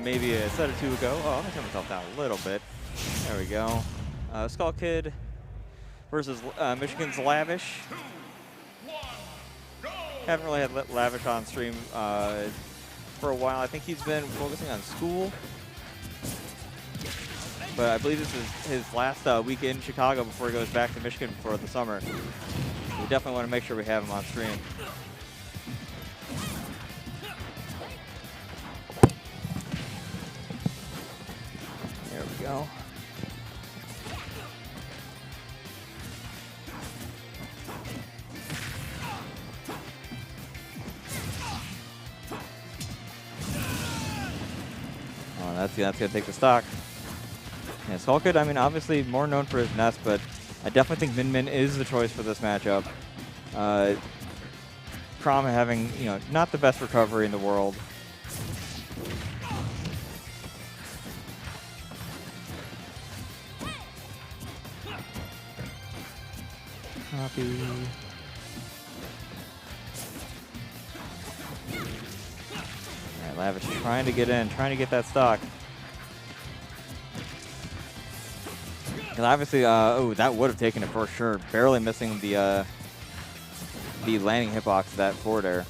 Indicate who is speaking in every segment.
Speaker 1: maybe a set or two ago. Oh, I'm gonna turn myself down a little bit. There we go. Skokie versus Michigan's Lavish. Haven't really had Lavish on stream for a while. I think he's been focusing on school. But I believe this is his last week in Chicago before he goes back to Michigan for the summer. We definitely want to make sure we have him on stream. There we go. Oh, that's going to take the stock. Yeah, Skokie, I mean, obviously more known for his nest, but I definitely think Min Min is the choice for this matchup. Chrom having, you know, not the best recovery in the world. Copy. All right, Lavish trying to get in, trying to get that stock. And obviously, oh, that would have taken it for sure. Barely missing the landing hitbox of that forward air.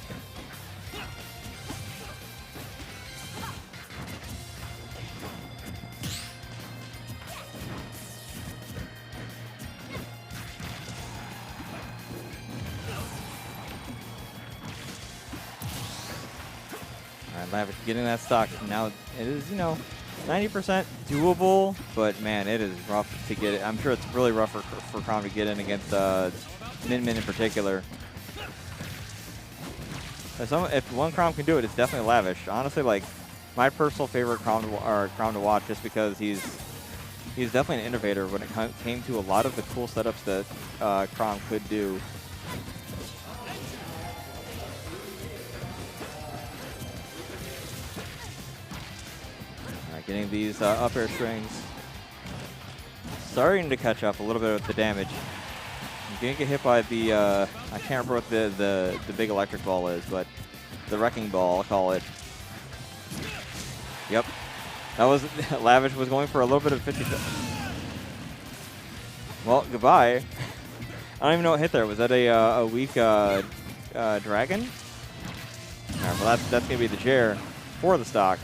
Speaker 1: All right, Lavish getting that stock. Now it is, you know, 90% doable, but man, it is rough to get it. I'm sure it's really rough for Chrom to get in against Min Min in particular. If one Chrom can do it, it's definitely Lavish. Honestly, like my personal favorite Chrom to watch, just because he's definitely an innovator when it came to a lot of the cool setups that Chrom could do. Getting these up air strings. Starting to catch up a little bit with the damage. I'm going to get hit by the, I can't remember what the big electric ball is, but the wrecking ball, I'll call it. Yep. That was, Lavish was going for a little bit of 50. Well, goodbye. I don't even know what hit there. Was that a weak dragon? All right, well, that's going to be the chair for the stock.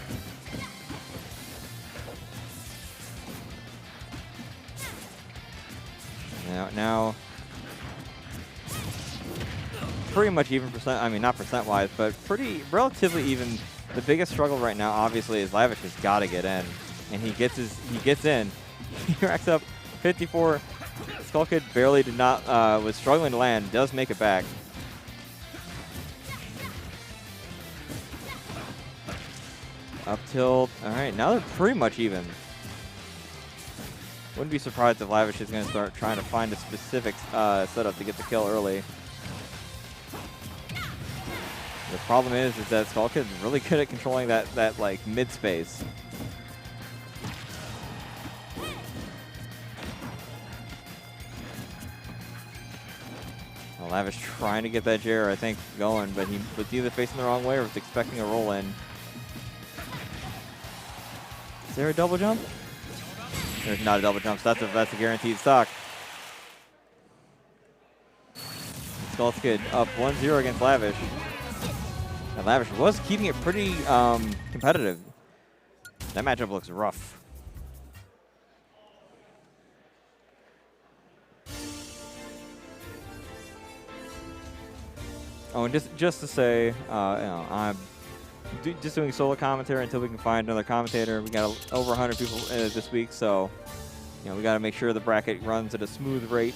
Speaker 1: Now, pretty much even percent, I mean, not percent-wise, but relatively even. The biggest struggle right now, obviously, is Lavish has got to get in. And he gets in. He racks up 54. Skokie barely did not, was struggling to land, does make it back. Up tilt. All right, now they're pretty much even. Wouldn't be surprised if Lavish is going to start trying to find a specific setup to get the kill early. The problem is that Skokie is really good at controlling that like mid space. Well, Lavish trying to get that Jair, I think, going, but he was either facing the wrong way or was expecting a roll in. Is there a double jump? There's not a double jump, so that's a guaranteed stock. Skokie up 1-0 against Lavish. And Lavish was keeping it pretty competitive. That matchup looks rough. Oh, and just to say, you know, I'm just doing solo commentary until we can find another commentator. We got over 100 people this week, so you know we got to make sure the bracket runs at a smooth rate.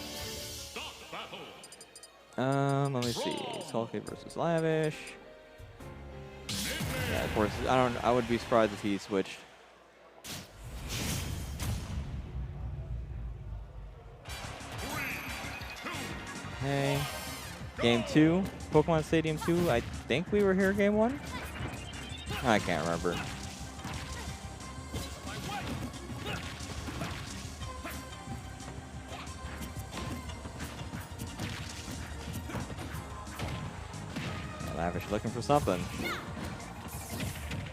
Speaker 1: Let me see, Skokie versus Lavish. Yeah, of course. I would be surprised if he switched. Okay. Game 2, Pokemon Stadium 2. I think we were here game 1. I can't remember. Lavish looking for something.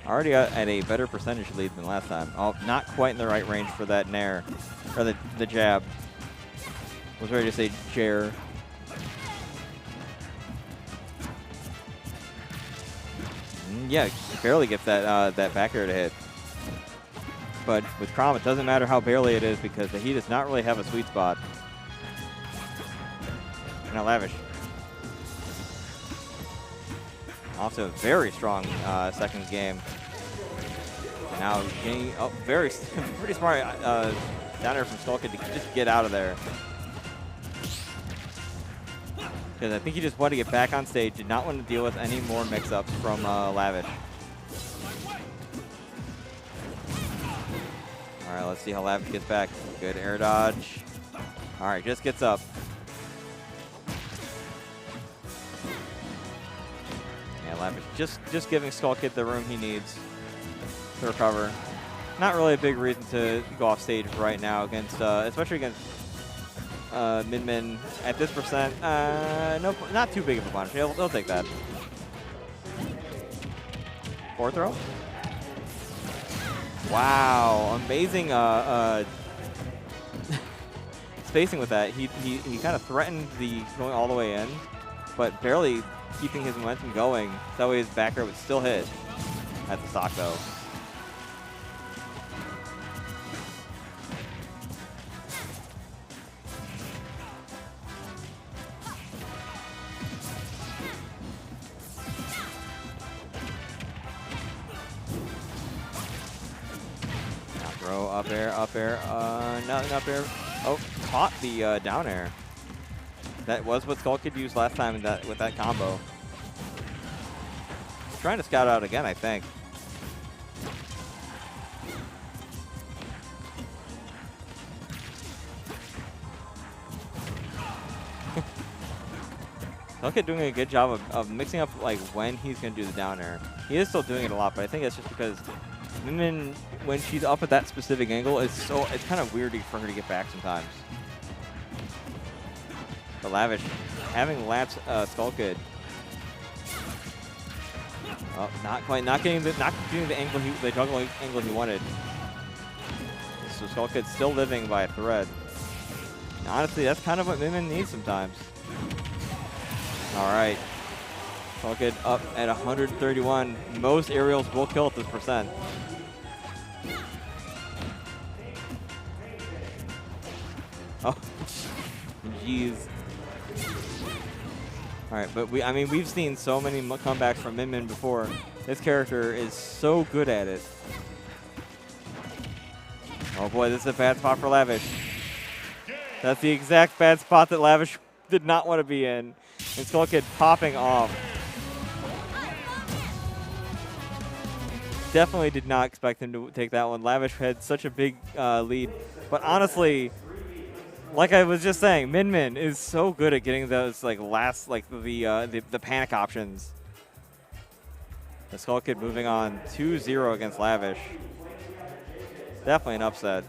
Speaker 1: Already at a better percentage lead than last time. Oh, not quite in the right range for that nair, or the jab. Was ready to say chair. Yeah, barely gets that that back air to hit. But with Chrom, it doesn't matter how barely it is because he does not really have a sweet spot. Now Lavish. Also a very strong second game. And now getting pretty smart down there from Skokie to just get out of there. Because I think he just wanted to get back on stage, did not want to deal with any more mix-ups from Lavish. All right, let's see how Lavish gets back. Good air dodge. All right, just gets up. Yeah, Lavish just giving Skokie the room he needs to recover. Not really a big reason to go off stage right now against, especially against Min at this percent. No, not too big of a punish. He'll take that. Forward throw. Wow, amazing spacing with that. He kind of threatened the going all the way in, but barely keeping his momentum going. That way his back air would still hit at the stock though. Throw up air, nothing up air. Oh, caught the down air. That was what Skokie used last time with that combo. Trying to scout out again, I think. Skokie doing a good job of mixing up like when he's gonna do the down air. He is still doing it a lot, but I think that's just because Min, when she's up at that specific angle, it's kind of weird for her to get back sometimes. But Lavish having latched Skokie. Oh, not getting the angle the juggle angle he wanted. So Skokie's still living by a thread. And honestly, that's kind of what Min needs sometimes. All right, Skokie up at 131. Most aerials will kill at this percent. Oh, jeez. All right, but we've seen so many comebacks from Min before. This character is so good at it. Oh boy, this is a bad spot for Lavish. That's the exact bad spot that Lavish did not want to be in. And Skokie popping off. Definitely did not expect him to take that one. Lavish had such a big lead. But honestly, like I was just saying, Min is so good at getting those like last, like the panic options. The Skokie moving on 2-0 against Lavish. Definitely an upset.